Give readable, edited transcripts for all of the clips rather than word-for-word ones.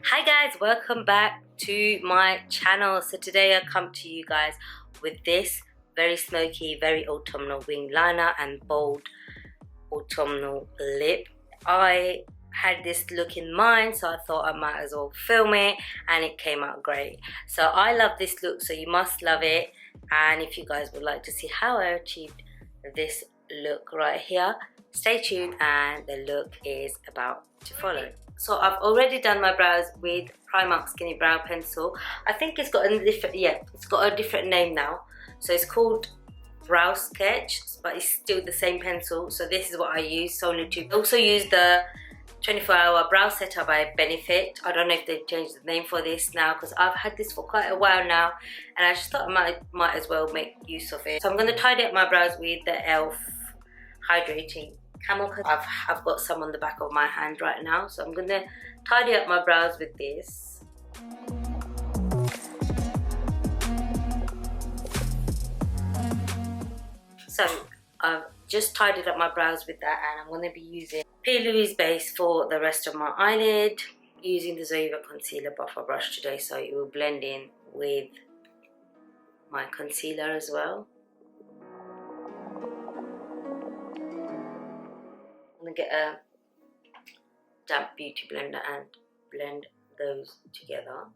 Hi guys, welcome back to my channel. So today I come to you guys with this very smoky, very autumnal wing liner and bold autumnal lip. I had this look in mind, so I thought I might as well film it, and it came out great. So I love this look, so you must love it. And if you guys would like to see how I achieved this look right here, stay tuned and the look is about to follow. So I've already done my brows with Primark Skinny Brow Pencil. I think it's got a different, it's got a different name now. So it's called Brow Sketch, but it's still the same pencil. So this is what I use, solely to. I also use the 24-hour brow setter by Benefit. I don't know if they've changed the name for this now, because I've had this for quite a while now, and I just thought I might as well make use of it. So I'm going to tidy up my brows with the e.l.f. Hydrating Camo. I've got some on the back of my hand right now, so I'm going to tidy up my brows with this. So I've just tidied up my brows with that, and I'm going to be using P. Louise base for the rest of my eyelid, using the Zoeva concealer buffer brush today, so it will blend in with my concealer as well. I'm going to get a damp beauty blender and blend those together.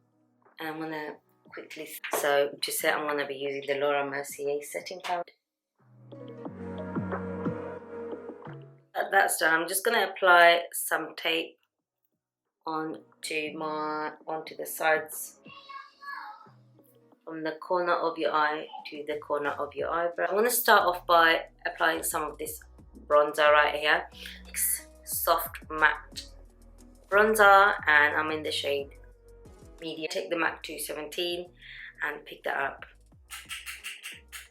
And I'm going to quickly, so to set, I'm going to be using the Laura Mercier setting powder. That's done. I'm just going to apply some tape onto the sides, from the corner of your eye to the corner of your eyebrow. I'm going to start off by applying some of this bronzer right here. It's soft matte bronzer, and I'm in the shade medium. Take the MAC 217 and pick that up.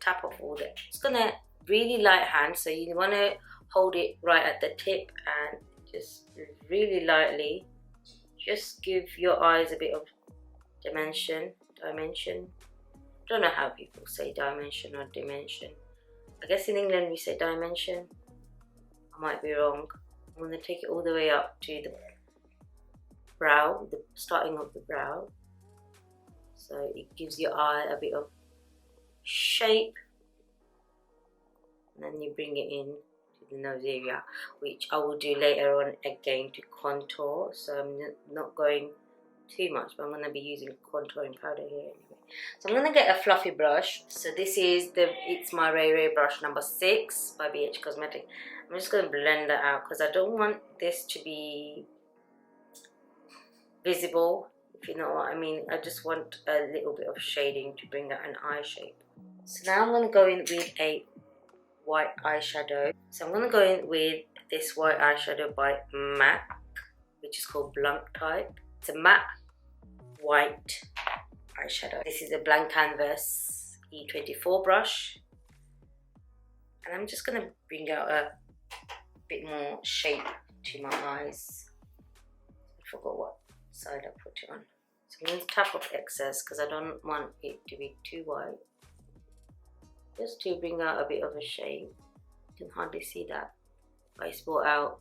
Tap off all that. It's gonna really light hand, so you want to hold it right at the tip and just really lightly just give your eyes a bit of dimension. Don't know how people say dimension or dimension. I guess in England we say dimension. I might be wrong. I'm going to take it all the way up to the brow, the starting of the brow, so it gives your eye a bit of shape, and then you bring it in to the nose area, which I will do later on again to contour. So I'm not going too much, but I'm going to be using contouring powder here anyway. So I'm going to get a fluffy brush. So this is it's my Ray Ray brush number 6 by BH Cosmetic. I'm just going to blend that out because I don't want this to be visible, if you know what I mean. I just want a little bit of shading to bring out an eye shape. So now I'm going to go in with a white eyeshadow. So I'm going to go in with this white eyeshadow by MAC, which is called Blanc Type. It's a matte white eyeshadow. This is a blank canvas E24 brush, and I'm just going to bring out a bit more shape to my eyes. I forgot what side I put it on. So I'm going to tap off excess because I don't want it to be too white, just to bring out a bit of a shape. You can hardly see that, but I brought out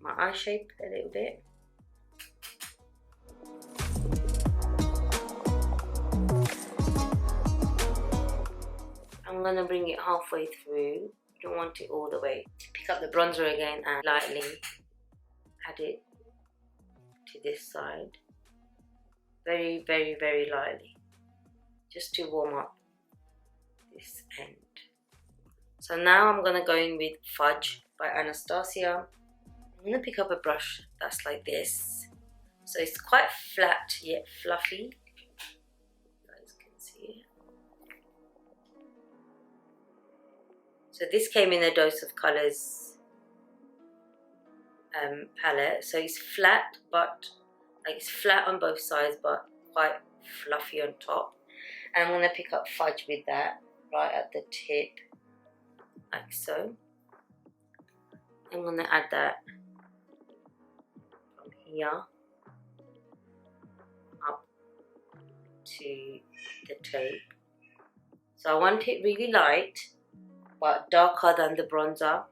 my eye shape a little bit. I'm going to bring it halfway through. You don't want it all the way. Pick up the bronzer again and lightly add it to this side. Very, very, very lightly, just to warm up this end. So now I'm going to go in with Fudge by Anastasia. I'm going to pick up a brush that's like this. So it's quite flat yet fluffy. So this came in a Dose of Colours palette. So it's flat, but like it's flat on both sides, but quite fluffy on top. And I'm going to pick up Fudge with that right at the tip, like so. I'm going to add that from here up to the tape. So I want it really light, but darker than the bronzer.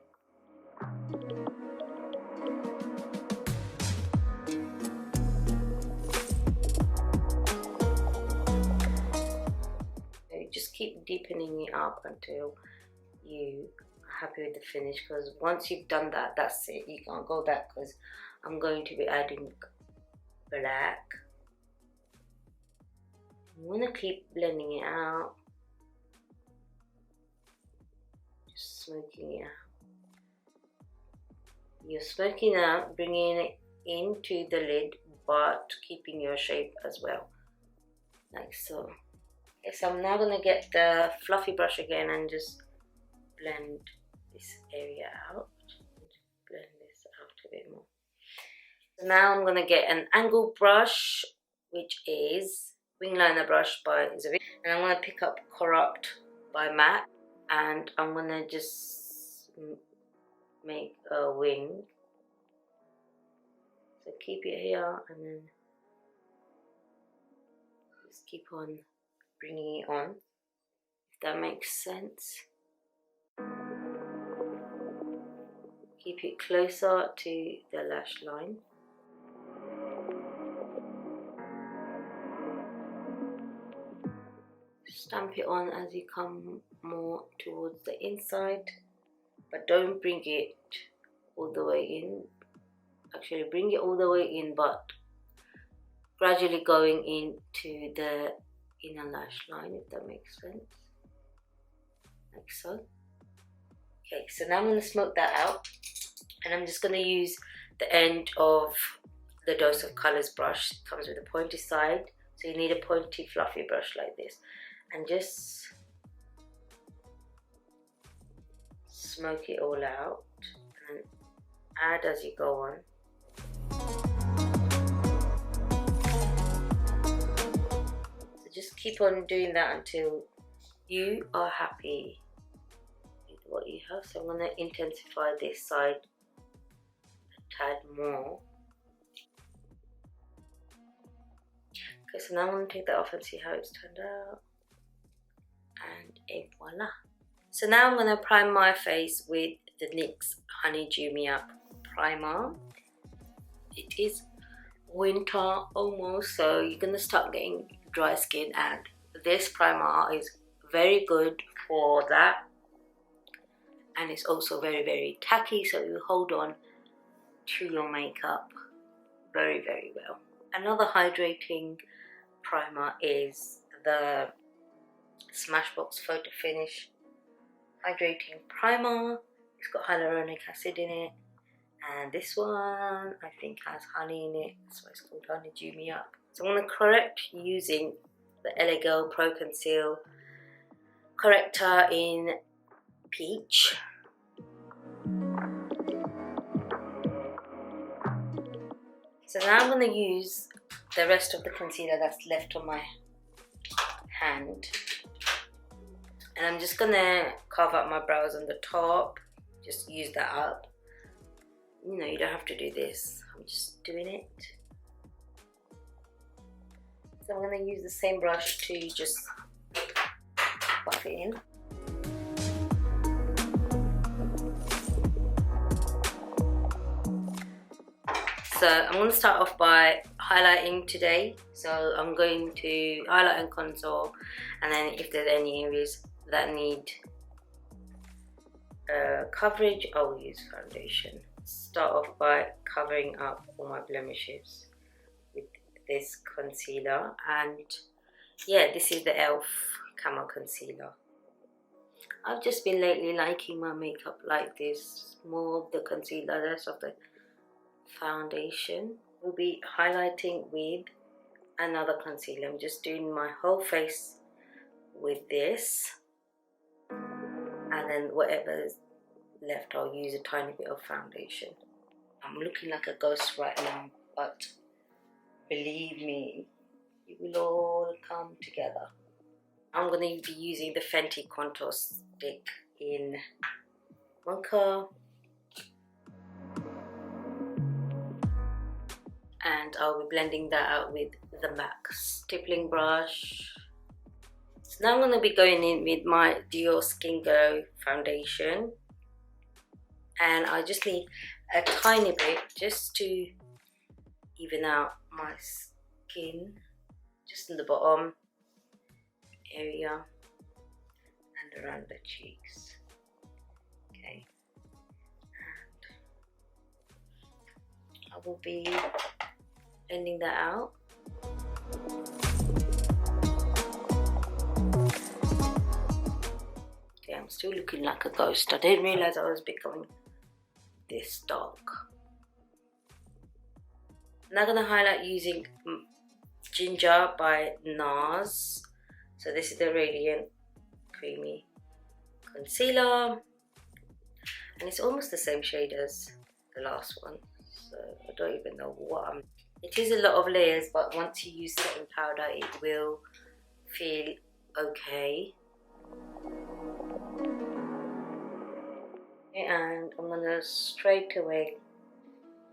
keep deepening it up until you are happy with the finish, because once you've done that, that's it. You can't go back, because I'm going to be adding black. You want to keep blending it out, just smoking it out. You're smoking out, bringing it into the lid, but keeping your shape as well, like so. Okay, so I'm now going to get the fluffy brush again and just blend this area out. Blend this out a bit more. So now I'm going to get an angled brush, which is wing liner brush by Zavi, and I'm going to pick up Corrupt by MAC, and I'm going to just make a wing. So keep it here and then just keep on bringing it on, if that makes sense. Keep it closer to the lash line. Stamp it on as you come more towards the inside, but don't bring it all the way in. Actually, bring it all the way in, but gradually going into the inner lash line, if that makes sense, like so. Okay, so now I'm going to smoke that out, and I'm just going to use the end of the Dose of Colors brush. It comes with a pointy side, so you need a pointy fluffy brush like this, and just smoke it all out and add as you go on. So just keep on doing that until you are happy with what you have. So I'm going to intensify this side a tad more. Okay, so now I'm going to take that off and see how it's turned out. And voila. So now I'm going to prime my face with the NYX Honey Dew Me Up primer. It is winter almost, so you're going to start getting dry skin, and this primer is very good for that, and it's also very, very tacky, so you hold on to your makeup very, very well. Another hydrating primer is the Smashbox Photo Finish Hydrating Primer. It's got hyaluronic acid in it, and this one I think has honey in it, that's why it's called Honey Dew Me Up. So I'm going to correct using the LA Girl Pro Conceal Corrector in Peach. So now I'm going to use the rest of the concealer that's left on my hand, and I'm just going to carve out my brows on the top. Just use that up. You know, you don't have to do this, I'm just doing it. So I'm going to use the same brush to just buff it in. So I'm going to start off by highlighting today. So I'm going to highlight and contour, and then if there's any areas that need coverage, I'll use foundation. Start off by covering up all my blemishes with this concealer, and yeah, this is the e.l.f. Camo Concealer. I've just been lately liking my makeup like this, more of the concealer, less of the foundation. We'll be highlighting with another concealer. I'm just doing my whole face with this, and then whatever's left I'll use a tiny bit of foundation. I'm looking like a ghost right now, but believe me, it will all come together. I'm going to be using the Fenty contour stick in Mocha, and I'll be blending that out with the MAC stippling brush. So now I'm going to be going in with my Dior Skin Glow foundation, and I just need a tiny bit just to even out my skin, just in the bottom area. and around the cheeks. Okay, and I will be blending that out. Okay, I'm still looking like a ghost. I didn't realize I was becoming this dark. I'm now gonna highlight using Ginger by NARS. So this is the Radiant Creamy Concealer, and it's almost the same shade as the last one. So I don't even know what I'm. It is a lot of layers, but once you use setting powder, it will feel okay. And I'm gonna straight away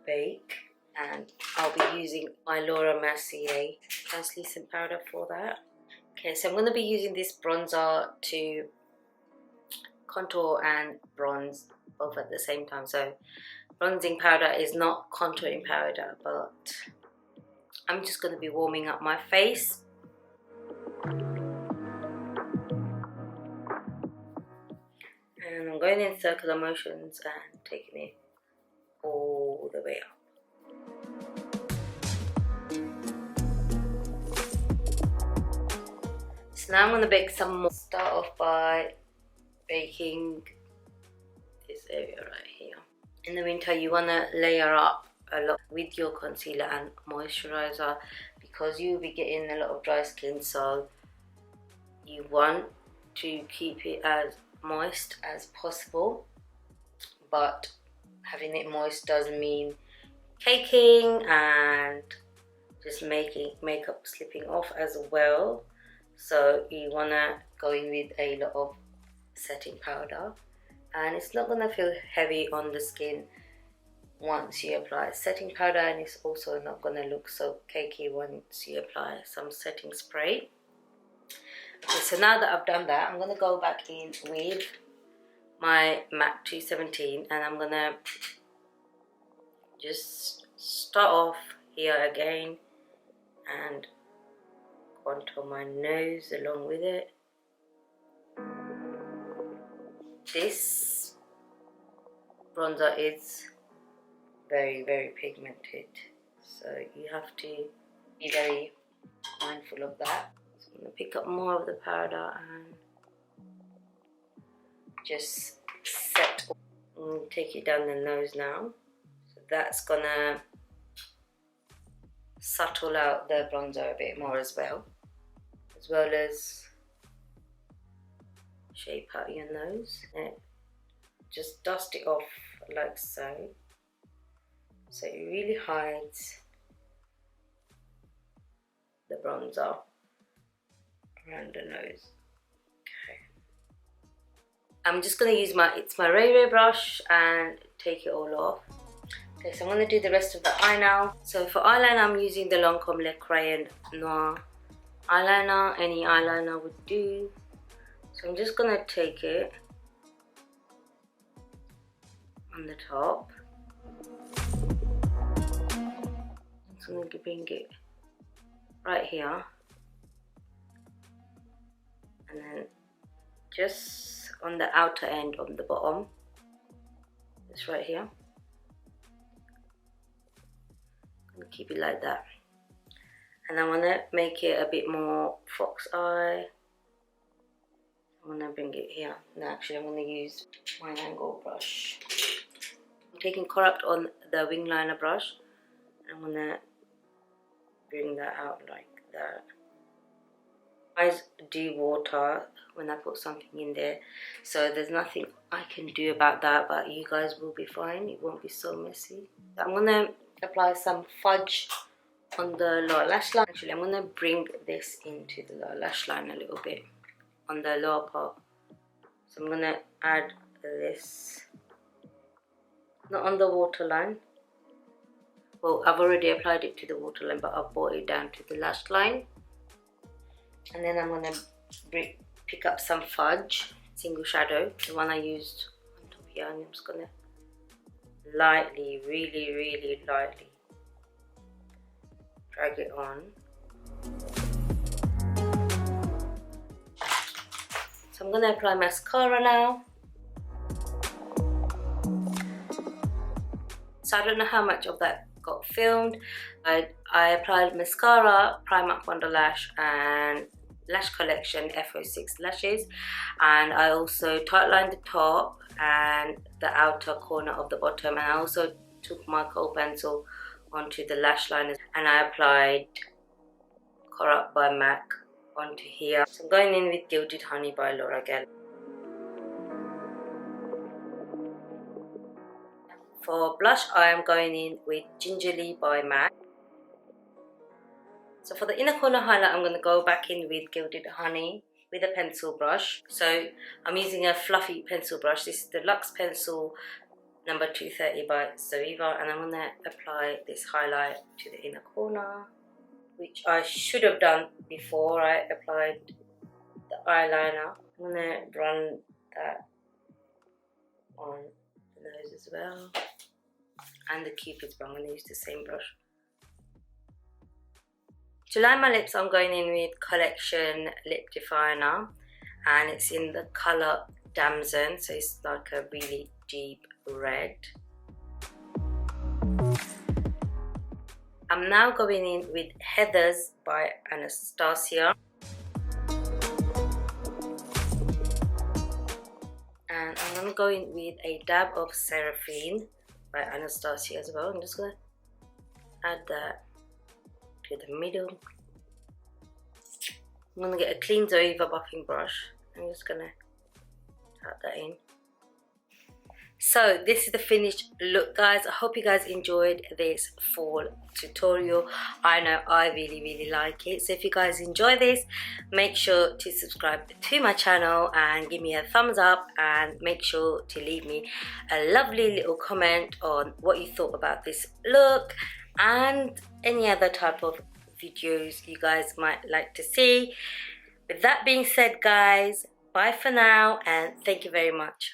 bake, and I'll be using my Laura Mercier translucent powder for that. Okay, so I'm gonna be using this bronzer to contour and bronze both at the same time. So bronzing powder is not contouring powder, but I'm just going to be warming up my face. And I'm going in circular motions and taking it all the way up. So now I'm going to bake some more. Start off by baking this area right here. In the winter, you want to layer up a lot with your concealer and moisturizer because you'll be getting a lot of dry skin, so you want to keep it as moist as possible, but having it moist doesn't mean caking and just making makeup slipping off as well. So you want to go in with a lot of setting powder, and it's not going to feel heavy on the skin once you apply setting powder, and it's also not going to look so cakey once you apply some setting spray. Okay, so now that I've done that, I'm going to go back in with my MAC 217, and I'm going to just start off here again and contour my nose along with it. This bronzer is very, very pigmented, so you have to be very mindful of that. So I'm going to pick up more of the powder and just set, and take it down the nose now. So that's gonna subtle out the bronzer a bit more as well as shape out your nose. And just dust it off like so. So it really hides the bronzer around the nose. Okay. I'm just going to use my Ray Ray brush and take it all off. Okay, so I'm going to do the rest of the eye now. So for eyeliner, I'm using the Lancome Le Crayon Noir eyeliner. Any eyeliner would do. So I'm just going to take it on the top. I'm just going to bring it right here, and then just on the outer end of the bottom, it's right here. I'm going to keep it like that, and I want to make it a bit more fox eye. I'm going to bring it here. No, actually I'm going to use my angle brush. I'm taking Corrupt on the wing liner brush, and I'm going to bring that out like that. Eyes do water when I put something in there, so there's nothing I can do about that, but you guys will be fine. It won't be so messy. I'm going to apply some Fudge on the lower lash line. Actually, I'm going to bring this into the lower lash line a little bit on the lower part. So I'm going to add this, not on the waterline. Well, I've already applied it to the waterline, but I've brought it down to the lash line. And then I'm going to pick up some Fudge single shadow, the one I used on top here, and I'm just going to lightly, really, really lightly drag it on. So I'm going to apply mascara now. So I don't know how much of that got filmed. I applied mascara, Primark Wanderlash and Lash Collection F06 lashes, and I also tight lined the top and the outer corner of the bottom, and I also took my kohl pencil onto the lash line and I applied Corrupt by MAC onto here. So I'm going in with Gilded Honey by Laura Geller. For blush, I am going in with Gingerly by MAC. So for the inner corner highlight, I'm going to go back in with Gilded Honey with a pencil brush. So I'm using a fluffy pencil brush. This is the Luxe Pencil number 230 by Zoeva, and I'm going to apply this highlight to the inner corner, which I should have done before I applied the eyeliner. I'm going to run that on the nose as well, and the Cupid's, but I'm going to use the same brush. To line my lips, I'm going in with Kollection Lip Definer, and it's in the colour Damson, so it's like a really deep red. I'm now going in with Heathers by Anastasia, and I'm going to go in with a dab of Sarafine by Anastasia as well. I'm just going to add that to the middle. I'm going to get a clean Zoeva buffing brush. I'm just going to tap that in. So this is the finished look, guys. I hope you guys enjoyed this fall tutorial. I know I really like it. So if you guys enjoy this, make sure to subscribe to my channel and give me a thumbs up, and make sure to leave me a lovely little comment on what you thought about this look and any other type of videos you guys might like to see. With that being said, guys, bye for now, and thank you very much